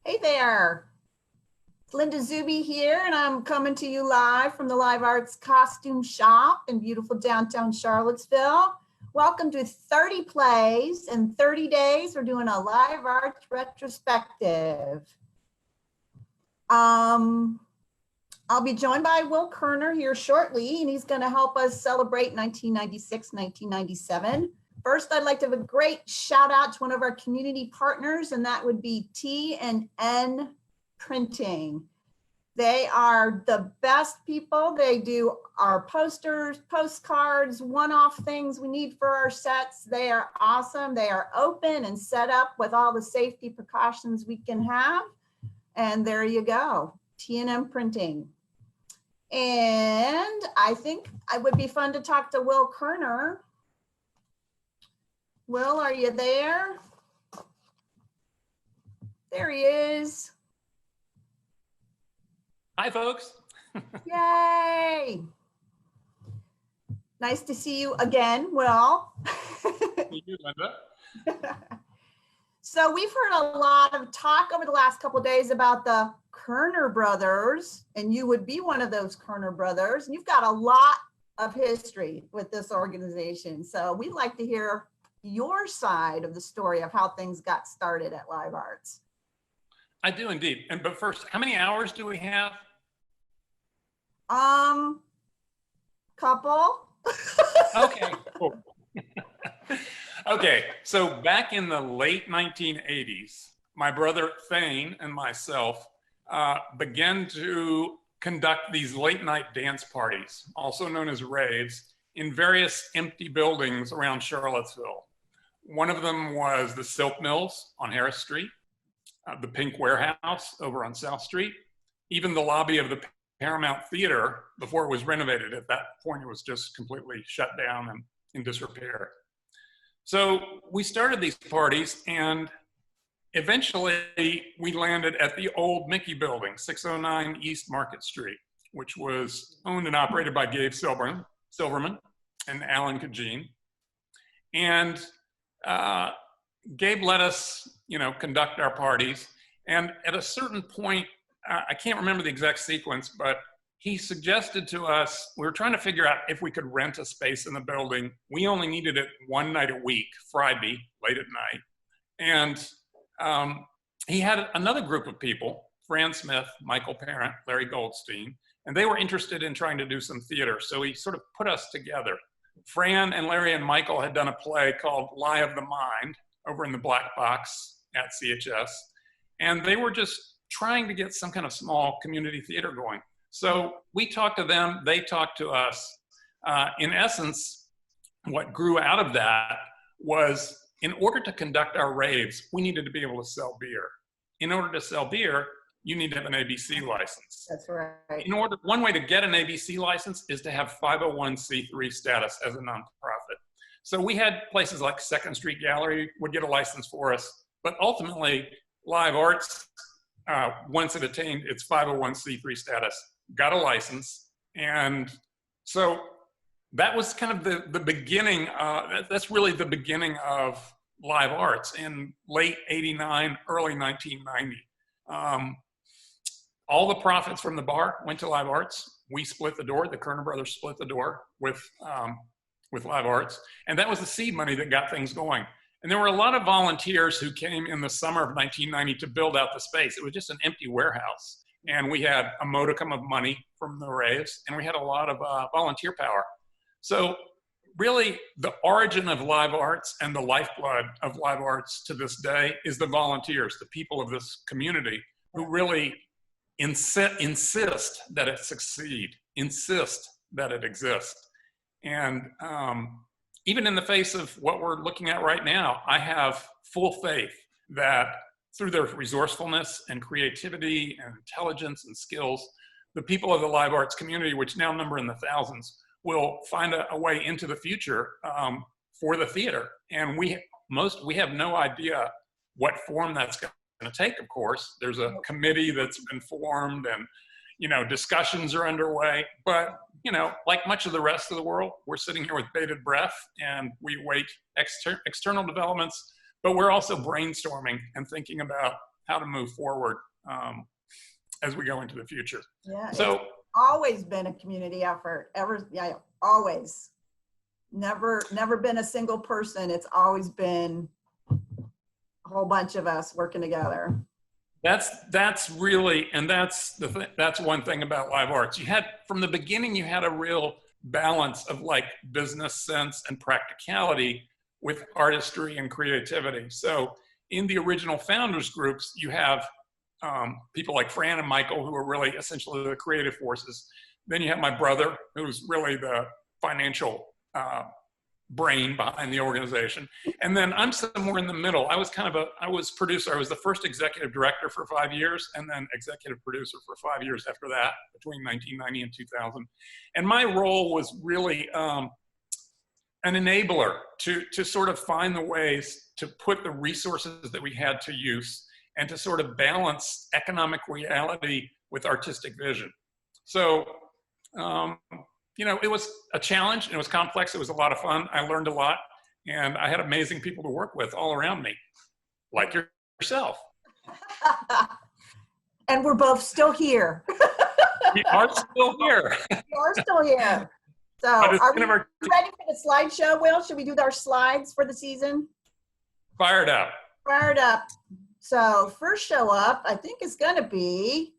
Hey there, it's Linda Zuby here, and I'm coming to you live from the Live Arts Costume Shop in beautiful downtown Charlottesville. Welcome to 30 Plays in 30 days. We're doing a Live Arts retrospective. I'll be joined by Will Kerner here shortly, and he's going to help us celebrate 1996, 1997. First, I'd like to have a great shout out to one of our community partners, and that would be T&N Printing. They are the best people. They do our posters, postcards, one-off things we need for our sets. They are awesome. They are open and set up with all the safety precautions we can have. And there you go, T&M Printing. And I think it would be fun to talk to Will Kerner. Will, are you there? There he is. Hi, folks. Yay. Nice to see you again, Will. You too, Linda. So we've heard a lot of talk over the last couple of days about the Kerner brothers, and you would be one of those Kerner brothers. And you've got a lot of history with this organization. So we'd like to hear your side of the story of how things got started at Live Arts. I do indeed. But first, how many hours do we have? Couple. Okay, cool. Okay, so back in the late 1980s, my brother Thane and myself began to conduct these late night dance parties, also known as raves, in various empty buildings around Charlottesville. One of them was the Silk Mills on Harris Street, the Pink Warehouse over on South Street, even the lobby of the Paramount Theater before it was renovated. At that point, it was just completely shut down and in disrepair. So we started these parties, and eventually we landed at the old Mickey building, 609 East Market Street, which was owned and operated by Gabe Silverman and Alan Kajin. And Gabe let us, conduct our parties. And at a certain point, I can't remember the exact sequence, but he suggested to us, we were trying to figure out if we could rent a space in the building. We only needed it one night a week, Friday, late at night. And he had another group of people, Fran Smith, Michael Parent, Larry Goldstein, and they were interested in trying to do some theater. So he sort of put us together. Fran and Larry and Michael had done a play called Lie of the Mind over in the Black Box at CHS. And they were just trying to get some kind of small community theater going. So we talked to them, they talked to us. In essence, what grew out of that was, in order to conduct our raves, we needed to be able to sell beer. In order to sell beer, you need to have an ABC license. That's right. One way to get an ABC license is to have 501c3 status as a nonprofit. So we had places like Second Street Gallery would get a license for us, but ultimately Live Arts, once it attained its 501c3 status, got a license. And so that was kind of the beginning, that's really the beginning of Live Arts in late 89, early 1990. All the profits from the bar went to Live Arts. We split the door, the Kerner brothers split the door with Live Arts. And that was the seed money that got things going. And there were a lot of volunteers who came in the summer of 1990 to build out the space. It was just an empty warehouse. And we had a modicum of money from the raves, and we had a lot of volunteer power. So really, the origin of Live Arts and the lifeblood of Live Arts to this day is the volunteers, the people of this community who really insist that it succeed, insist that it exist. And even in the face of what we're looking at right now, I have full faith that through their resourcefulness and creativity and intelligence and skills, the people of the Live Arts community, which now number in the thousands, will find a way into the future for the theater. And we have no idea what form that's going to take, of course. There's a committee that's been formed, and discussions are underway. But like much of the rest of the world, we're sitting here with bated breath, and we await external developments. But we're also brainstorming and thinking about how to move forward as we go into the future. Yeah. So it's always been a community effort. Always. Never been a single person. It's always been a whole bunch of us working together. that's really, and that's one thing about live arts. You had, from the beginning, you had a real balance of like business sense and practicality with artistry and creativity. So in the original founders groups, you have people like Fran and Michael, who are really essentially the creative forces. Then you have my brother, who's really the financial brain behind the organization. And then I'm somewhere in the middle. I was producer. I was the first executive director for 5 years, and then executive producer for 5 years after that, between 1990 and 2000. And my role was really an enabler to sort of find the ways to put the resources that we had to use and to sort of balance economic reality with artistic vision. So, it was a challenge. It was complex. It was a lot of fun. I learned a lot, and I had amazing people to work with all around me, like yourself. And we're both still here. We are still here. We are still here. So are we ready for the slideshow, Will? Should we do our slides for the season? Fired up. Fired up. So first show up, I think, is going to be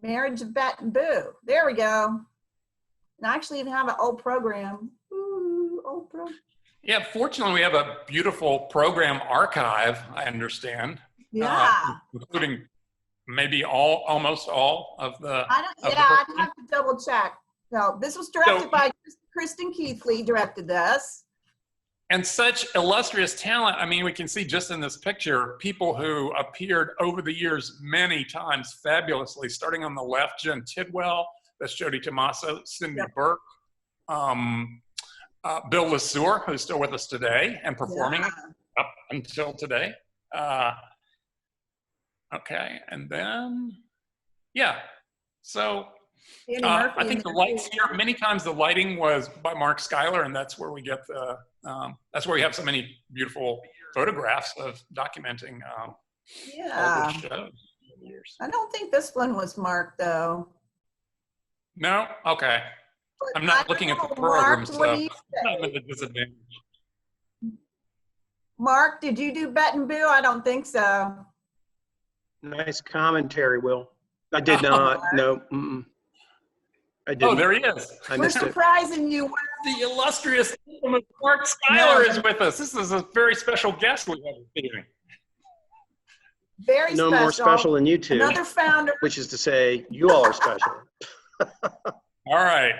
Marriage of Bet and Boo. There we go. And I actually even have an old program. Ooh, old program. Yeah, fortunately, we have a beautiful program archive, I understand. Yeah. Including maybe almost all of the. I'd have to double check. So this was directed by Kristen Keithley, directed this. And such illustrious talent. I mean, we can see just in this picture, people who appeared over the years many times fabulously, starting on the left, Jen Tidwell, that's Jody Tomaso, Cindy Burke, Bill LeSueur, who's still with us today and performing up until today. Okay, and then, so I think the lights here, many times the lighting was by Mark Schuyler, and that's where we get that's where we have so many beautiful photographs of documenting all the shows. I don't think this one was Mark, though. No? Okay. I'm not looking at the program, so I'm at a disadvantage. Mark, did you do Bet and Boo? I don't think so. Nice commentary, Will. I did not. No. I didn't. Oh, there he is. We're surprising you. The illustrious Mark Schuyler is with us. This is a very special guest we have here. Very special. No more special than you two. Another founder. Which is to say, you all are special. All right.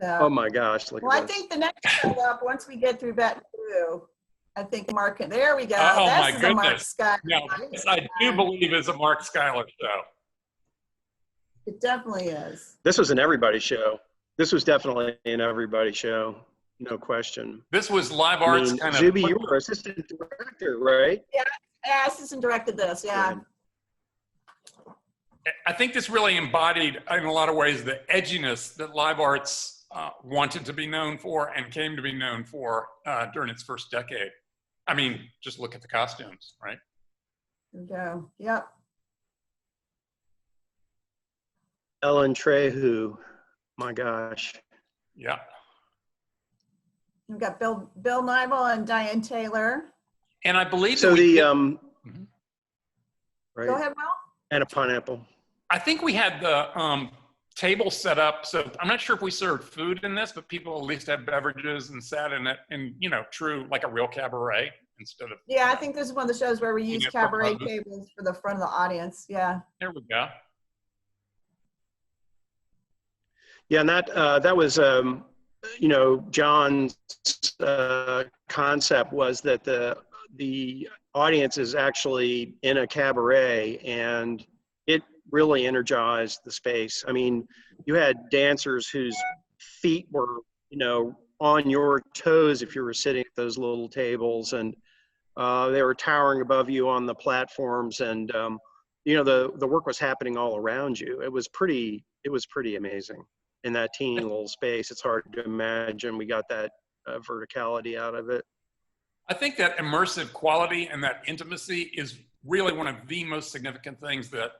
So, oh my gosh. Look I at this. think the next show up, once we get through Bet and Boo, I think Mark, there we go. Oh That's my goodness. Mark Schuyler. Now, this I do believe is a Mark Schuyler show. It definitely is. This was an everybody show. This was definitely an everybody show. No question. This was live arts kind of. Zuby, you were assistant director, right? Yeah, assistant directed this, yeah. I think this really embodied, in a lot of ways, the edginess that live arts wanted to be known for and came to be known for during its first decade. I mean, just look at the costumes, right? There we go. Yep. Ellen Trehu, my gosh. Yeah. We've got Bill Nibel and Diane Taylor. And I believe so. Right. Go ahead, Will. And a pineapple. I think we had the table set up. So I'm not sure if we served food in this, but people at least had beverages and sat in it in, true, like a real cabaret instead of. Yeah, I think this is one of the shows where we use cabaret tables for the front of the audience. Yeah. There we go. Yeah, and that was, John's concept was that the audience is actually in a cabaret, and it really energized the space. I mean, you had dancers whose feet were, on your toes if you were sitting at those little tables, and they were towering above you on the platforms, and the work was happening all around you. It was pretty amazing. In that teeny little space, it's hard to imagine we got that verticality out of it. I think that immersive quality and that intimacy is really one of the most significant things that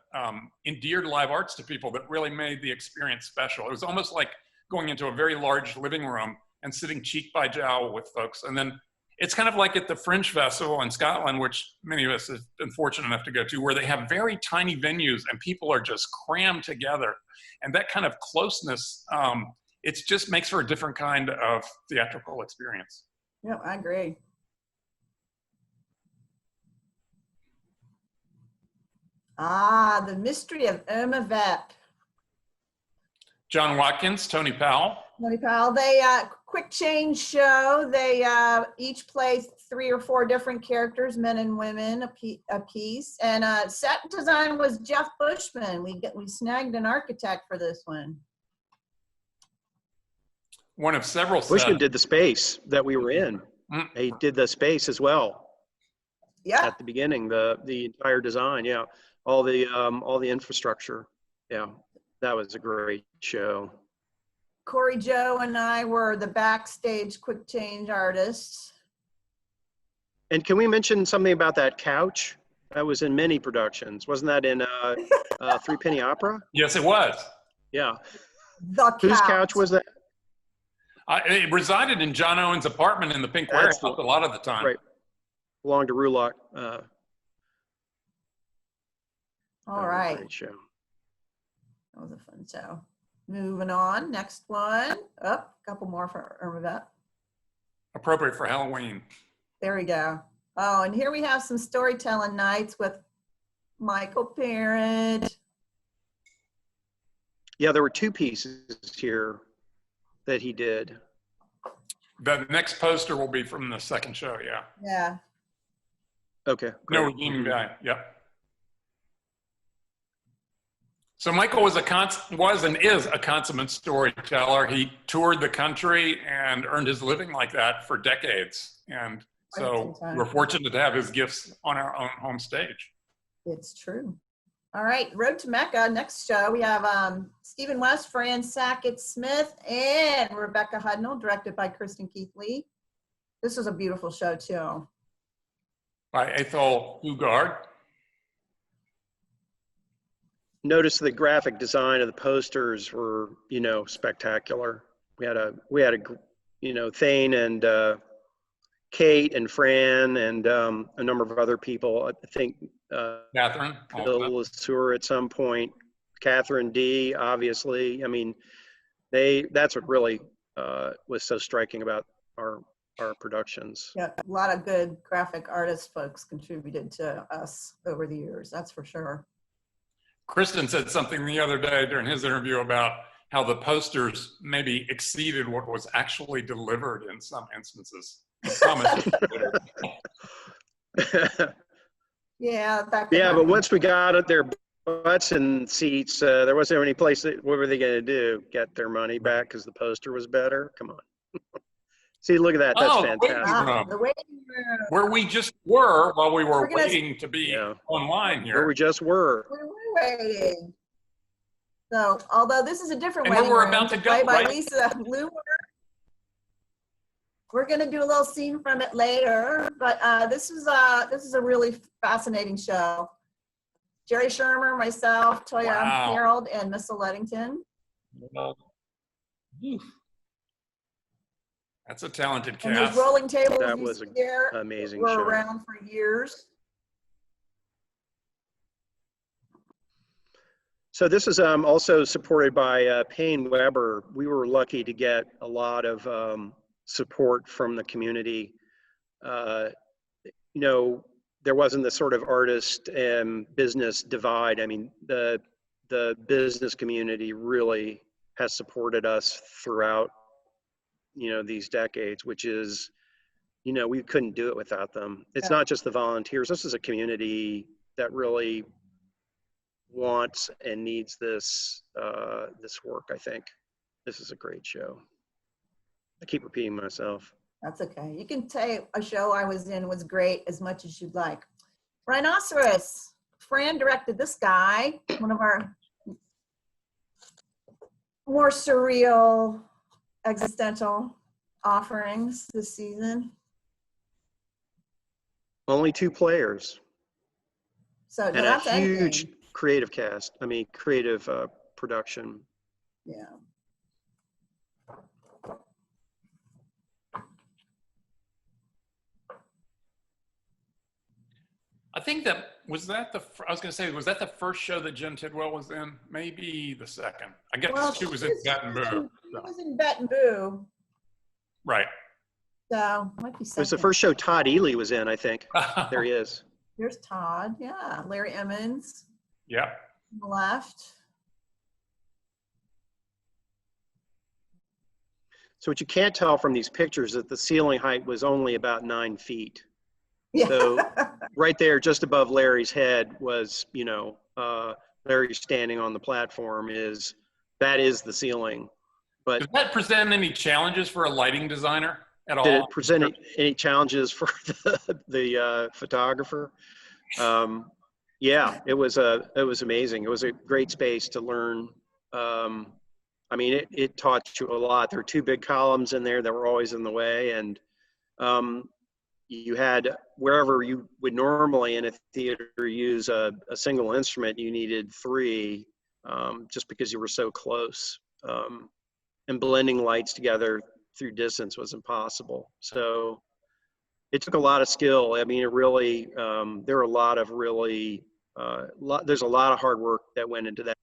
endeared live arts to people, that really made the experience special. It was almost like going into a very large living room and sitting cheek by jowl with folks. And then it's kind of like at the Fringe Festival in Scotland, which many of us have been fortunate enough to go to, where they have very tiny venues and people are just crammed together. And that kind of closeness, it just makes for a different kind of theatrical experience. Yeah, I agree. Ah, The Mystery of Irma Vep. John Watkins, Tony Powell. Tony Powell, they quick change show. They each play 3 or 4 different characters, men and women, a piece. And set design was Jeff Bushman. We snagged an architect for this one. One of several sets. Bushman did the space that we were in. He did the space as well. Yeah. At the beginning, the entire design, yeah. All the infrastructure. Yeah. That was a great show. Corey Joe and I were the backstage quick change artists. And can we mention something about that couch? That was in many productions. Wasn't that in Three Penny Opera? Yes, it was. Yeah. The couch. Whose couch was that? It resided in John Owen's apartment in the Pink Warehouse a lot of the time. Right. Belonged to Rulock. All right. Great show. That was a fun show. Moving on. Next one. A couple more for Irma Vep. Appropriate for Halloween. There we go. Oh, and here we have some storytelling nights with Michael Parent. Yeah, there were 2 pieces here that he did. The next poster will be from the second show, yeah. Yeah. Okay. No Great. redeeming guy, yep. So Michael was and is a consummate storyteller. He toured the country and earned his living like that for decades. And so we're fortunate to have his gifts on our own home stage. It's true. All right, Road to Mecca. Next show, we have Stephen West, Fran Sackett-Smith, and Rebecca Hudnall, directed by Kristen Keith Lee. This was a beautiful show, too. By Ethel Hugard. Notice the graphic design of the posters were, spectacular. We had a Thane and Kate and Fran and a number of other people. I think Catherine. Bill LeSueur at some point. Catherine D, obviously. I mean, that's what really was so striking about our productions. Yeah, a lot of good graphic artist folks contributed to us over the years, that's for sure. Kristen said something the other day during his interview about how the posters maybe exceeded what was actually delivered in some instances. Yeah, but once we got at their butts and seats, there wasn't any place what were they going to do? Get their money back because the poster was better? Come on. See, look at that. That's fantastic. The waiting room. Where we just were while we were waiting to be online here. Where we just were. We were waiting. So, although this is a different and waiting we're room, about to go played by right. Lisa Loomer. We're going to do a little scene from it later, but this is a really fascinating show. Geri Schirmer, myself, Toya Harold, and Missa Leddington. That's a talented cast. And those rolling tables that was an amazing were show. around for years. So this is also supported by Payne Weber. We were lucky to get a lot of support from the community. There wasn't the sort of artist and business divide. I mean, the business community really has supported us throughout, these decades, which is, we couldn't do it without them. It's not just the volunteers. This is a community that really wants and needs this work. I think this is a great show. I keep repeating myself. That's okay. You can say a show I was in was great as much as you'd like. Rhinoceros. Fran directed this guy, one of our more surreal existential offerings this season. Only 2 players. So no, And a that's huge editing. creative cast. I mean, creative production. Yeah. I think that was that the. I was going to say, was that the first show that Jen Tidwell was in? Maybe the second. I guess Well, she was in Baton Boo. She was in Bet and Boo. Right. So might be It was the second. first show Todd Ely was in, I think. There he is. There's Todd. Yeah. Larry Emmons Yeah. on the left. So what you can't tell from these pictures is that the ceiling height was only about 9 feet. Yeah. So right there, just above Larry's head was, Larry standing on the platform that is the ceiling. But Does that present any challenges for a lighting designer at all? did it present any challenges for the photographer? Yeah, it was amazing. It was a great space to learn. I mean, it taught you a lot. There were 2 big columns in there that were always in the way, and you had, wherever you would normally in a theater use a single instrument, you needed 3, just because you were so close. And blending lights together through distance was impossible. So it took a lot of skill. I mean, it really, there were a lot of really, there's a lot of hard work that went into that.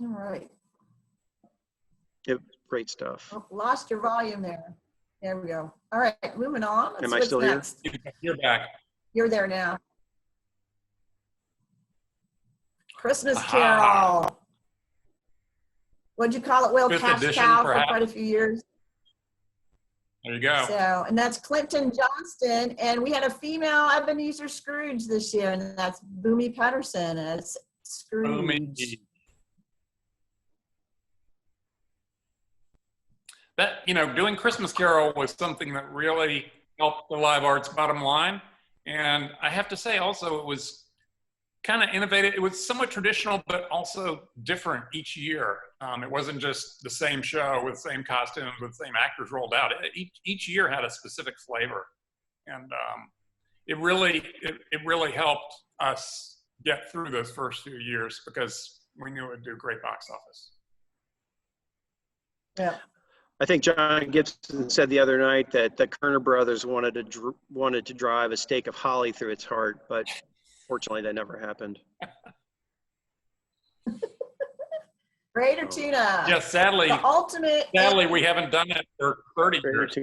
All right. Great stuff. Oh, lost your volume there. There we go. All right, moving on. Let's Am see I what's still here? next. You're back. You're there now. Christmas Aha. Carol. What'd you call it, Will? Fifth Cash edition, cow for perhaps. quite a few years. There you go. So, and that's Clinton Johnston. And we had a female Ebenezer Scrooge this year, and that's Boomy Patterson as Scrooge. Boomy. That, doing Christmas Carol was something that really helped the live arts bottom line. And I have to say also, it was kind of innovative. It was somewhat traditional, but also different each year. It wasn't just the same show with the same costumes, with the same actors rolled out. Each year had a specific flavor. And it really helped us get through those first few years because we knew it would do great box office. Yeah. I think John Gibson said the other night that the Kerner brothers wanted to drive a stake of holly through its heart, but fortunately that never happened. Greater Tuna. Yeah, sadly, The ultimate. we haven't done it for 30 years.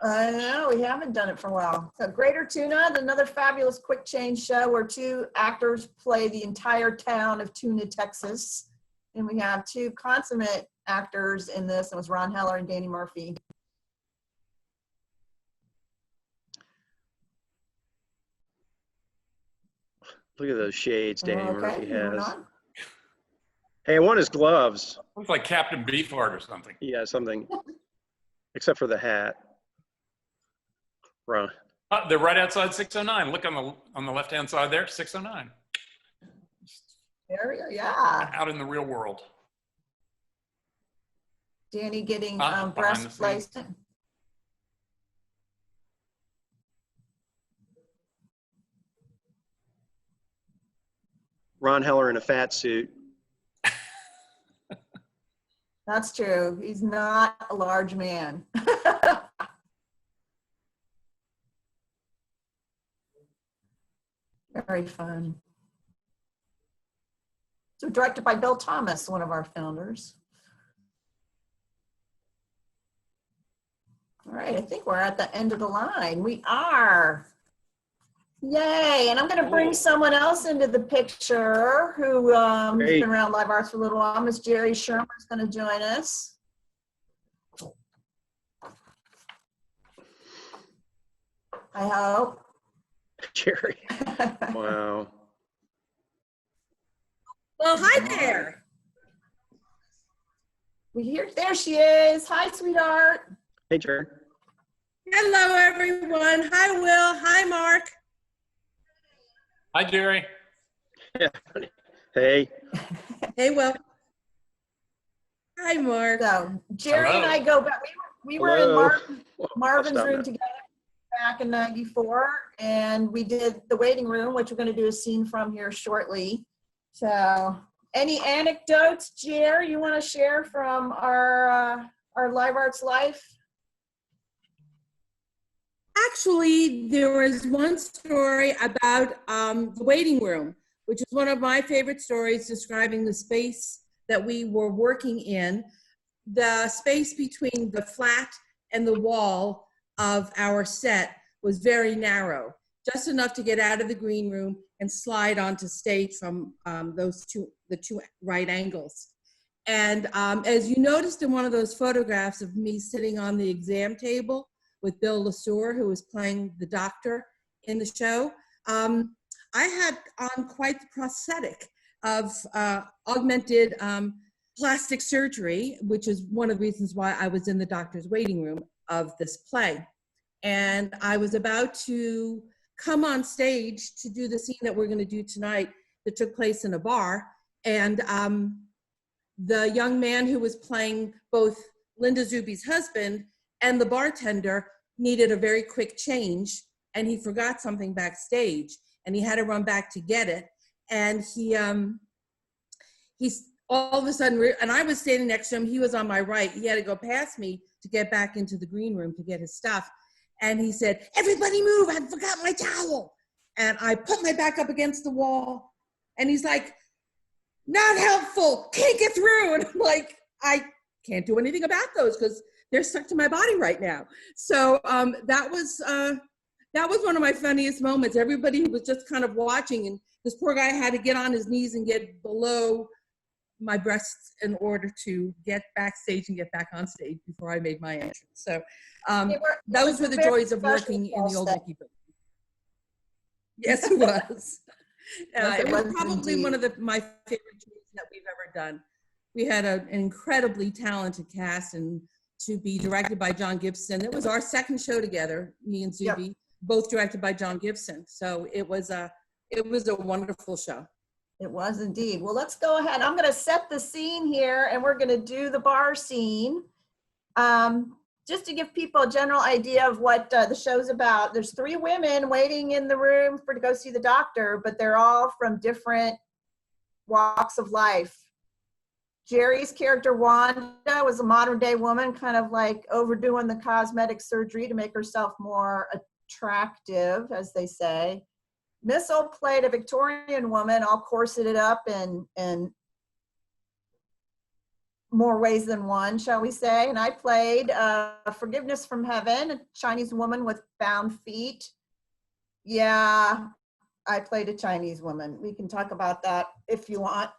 I know, we haven't done it for a while. So Greater Tuna, another fabulous quick change show where 2 actors play the entire town of Tuna, Texas. And we have 2 consummate actors in this. It was Ron Heller and Danny Murphy. Look at those shades Danny Murphy moving has. on. Hey, I want his gloves. Looks like Captain Beefheart or something. Yeah, something. Except for the hat. Ron. They're right outside 609. Look on the left-hand side there, 609. There we go, yeah. Out in the real world. Danny getting Behind the breast scenes. placement. Ron Heller in a fat suit. That's true. He's not a large man. Very fun. So directed by Bill Thomas, one of our founders. All right, I think we're at the end of the line. We are. Yay, and I'm gonna bring someone else into the picture who has been around live arts for a little while. Miss Geri Schirmer is gonna join us. I hope. Jerry. Wow. Well, hi there. There she is. Hi, sweetheart. Hey, Jerry. Hello, everyone. Hi, Will. Hi, Mark. Hi, Jerry. Yeah. Hey. Hey, Will. Hi, Mark. So Jerry and I go back. We were in Hello. Marvin's Stop room now. together back in '94, and we did the waiting room, which we're going to do a scene from here shortly. So, any anecdotes, Jer, you want to share from our Live Arts life? Actually, there was one story about the waiting room, which is one of my favorite stories describing the space that we were working in. The space between the flat and the wall of our set was very narrow, just enough to get out of the green room and slide onto stage from the two right angles. And as you noticed in one of those photographs of me sitting on the exam table with Bill Lesueur, who was playing the doctor in the show, I had on quite the prosthetic of augmented plastic surgery, which is one of the reasons why I was in the doctor's waiting room of this play. And I was about to come on stage to do the scene that we're going to do tonight that took place in a bar. And the young man who was playing both Linda Zuby's husband and the bartender needed a very quick change, and he forgot something backstage, and he had to run back to get it. And he's all of a sudden, and I was standing next to him, he was on my right. He had to go past me to get back into the green room to get his stuff. And he said, "Everybody move, I forgot my towel." And I put my back up against the wall, and he's like, "Not helpful, can't get through." And I'm like, I can't do anything about those because they're stuck to my body right now. So that was one of my funniest moments. Everybody was just kind of watching, and this poor guy had to get on his knees and get below my breasts in order to get backstage and get back on stage before I made my entrance. So those were the joys of working in the old Bookkeeper. Yes, it was. It was probably one of my favorite shows that we've ever done. We had an incredibly talented cast, and to be directed by John Gibson. It was our second show together, me and Zuby, both directed by John Gibson. So it was a wonderful show. It was indeed. Well, let's go ahead. I'm going to set the scene here, and we're going to do the bar scene. Just to give people a general idea of what the show's about. There's 3 women waiting in the room to go see the doctor, but they're all from different walks of life. Geri's character, Wanda, was a modern day woman, kind of like overdoing the cosmetic surgery to make herself more attractive, as they say. Missile played a Victorian woman, all corseted up in more ways than one, shall we say. And I played Forgiveness from Heaven, a Chinese woman with bound feet. Yeah, I played a Chinese woman. We can talk about that if you want.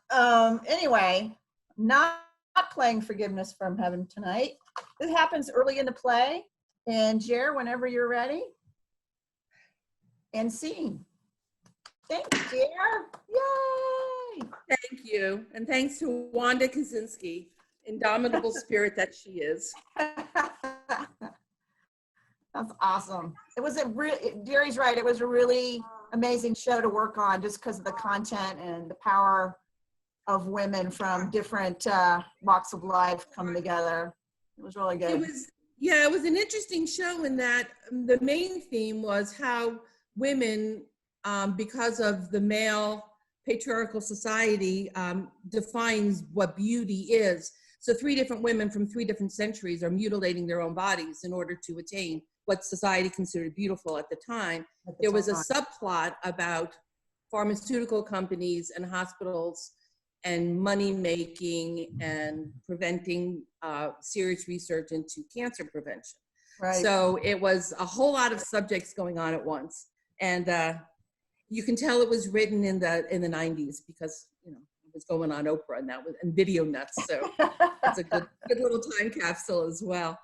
Anyway, not playing Forgiveness from Heaven tonight. This happens early in the play. And Jer, whenever you're ready. And scene. Thanks, Jer. Yay! Thank you. And thanks to Wanda Kaczynski, indomitable spirit that she is. That's awesome. It was Geri's right. It was a really amazing show to work on just because of the content and the power of women from different walks of life coming together. It was really good. It was an interesting show in that the main theme was how women, because of the male patriarchal society, defines what beauty is. So 3 different women from 3 different centuries are mutilating their own bodies in order to attain what society considered beautiful at the time. There was a subplot about pharmaceutical companies and hospitals and money making and preventing serious research into cancer prevention. Right. So it was a whole lot of subjects going on at once. And you can tell it was written in the 90s because, it was going on Oprah and Video Nuts. So it's a good little time capsule as well.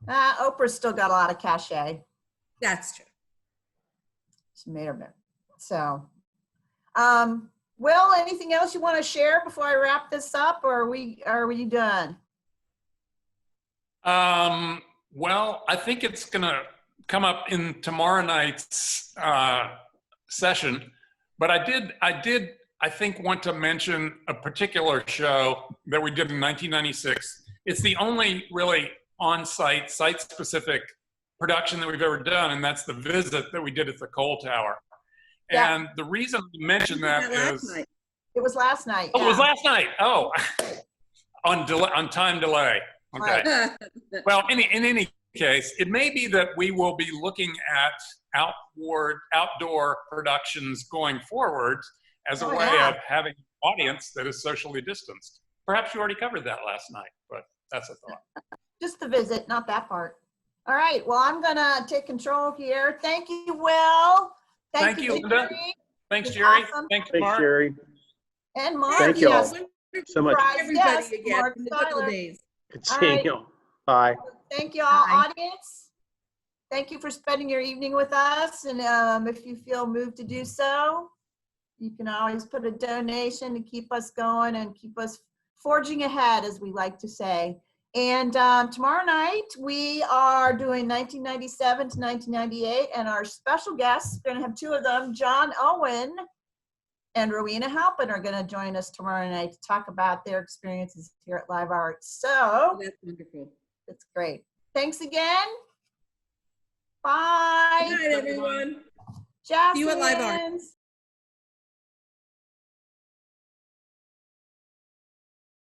Oprah's still got a lot of cachet. That's true. She made her bit. So, Will, anything else you want to share before I wrap this up, or are we done? Well, I think it's going to come up in tomorrow night's session, but I think want to mention a particular show that we did in 1996. It's the only really on-site, site-specific production that we've ever done, and that's the visit that we did at the Cole Tower. Yeah. And the reason I mention that Last is, night. It was last night. oh, it was yeah. last night. Oh, on time delay. Okay. Right. Well, in any case, it may be that we will be looking at outdoor productions going forward as a Oh, way yeah. of having an audience that is socially distanced. Perhaps you already covered that last night, but that's a thought. Just the visit, not that part. All right, well, I'm gonna take control here. Thank you, Will. Thank you, Linda. Jerry. Thanks, It's Jerry. awesome. Thanks, Thanks, Mark. Jerry. And Mark. Thank you all. yes. So much. Surprise Everybody guest, again Mark in a couple Seiler. of days. Good All seeing right. you. Bye. Thank you all, Bye. audience. Thank you for spending your evening with us. And if you feel moved to do so, you can always put a donation to keep us going and keep us forging ahead, as we like to say. And tomorrow night, we are doing 1997 to 1998. And our special guests, we're going to have two of them, John Owen and Rowena Halpin are going to join us tomorrow night to talk about their experiences here at Live Arts. So Oh, that's wonderful. it's great. Thanks again. Bye. Good night, everyone. Jackson's. See you at Live Arts.